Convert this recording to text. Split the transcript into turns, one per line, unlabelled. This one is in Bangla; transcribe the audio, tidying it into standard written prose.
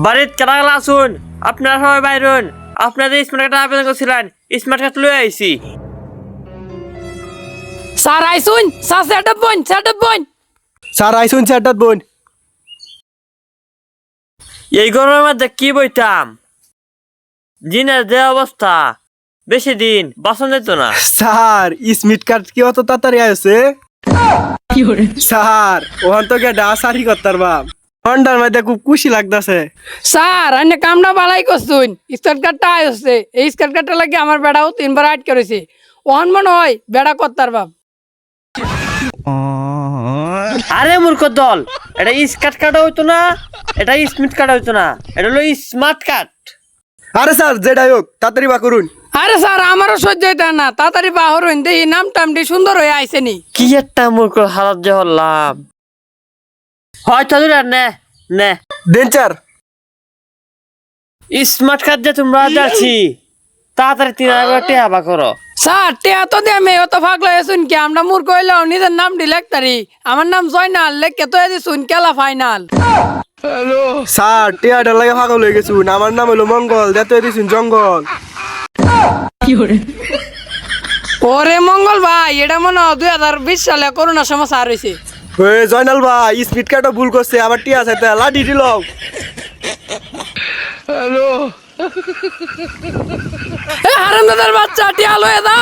বাড়িতে কেনা আসুন, আপনারা সবাই বাইরুন। আপনাদের স্মার্ট কার্ড আবেদন করছিলেন, স্মার্ট কার্ড লয়ে আইছি।
স্যার আইসুন, স্যার সেটআপ বোন।
স্যার আইসুন স্যারটাত বোন।
এই গরমের মধ্যে কি বইতাম, দিনের যে অবস্থা, বেশি দিন বাসন যেত না।
স্যার স্মিট কার্ড কি অত তাড়াতাড়ি আইছে? স্যার ওখান তো গে ডাসারি করতার বাপ ঠান্ডার মধ্যে খুব খুশি লাগতাছে।
স্যার আন্য কামটা বালাই করছুন, স্কার্ট কার্ডটা আইসছে। এই স্কার্ট কার্ডটা লাগে আমার বেড়াও 3 বার আট করেছে। ওহন মনে হয় বেড়া করতার বাপ।
আরে মূর্খ দল, এটা স্মার্ট কার্ড হইতো না, এটা স্মিট কার্ড হইতো না, এটা হলো স্মার্ট কার্ড।
আরে স্যার যেটাই হোক তাড়াতাড়ি বা করুন।
আরে স্যার আমারও সহ্য হইতে না, তাড়াতাড়ি বাহর হইন দেখি নাম টামটি সুন্দর হয়ে আইছে নি।
কি একটা মূর্খ হালত যে হলাম। হয়তো নে নে
দেন স্যার।
স্মার্ট কার্ড যে তোমরা যাচ্ছি, তাড়াতাড়ি 3000 টাকা হাবা করো।
স্যার টিয়া তো দিয়ে আমি অত ফাঁকলা শুন কি আমরা মূর্খ হইলেও নিজের নাম ডিলেক্টারি। আমার নাম জয়নাল, লেখকে তো এদি শুন কেলা ফাইনাল।
স্যার টিয়াটার লাগে পাগল হয়ে গেছুন। আমার নাম হলো মঙ্গল, দেখতে দিছুন জঙ্গল।
ওরে মঙ্গল ভাই, এটা মনে হয় 2020 সালে করোনার সময় স্যার হয়েছে।
জয়নাল ভাই স্পিড কার্ডও ভুল করছে, আবার টিয়া চাইতে লাঠি দিল।
হারামদাদার বাচ্চা টিয়া লয়ে দা।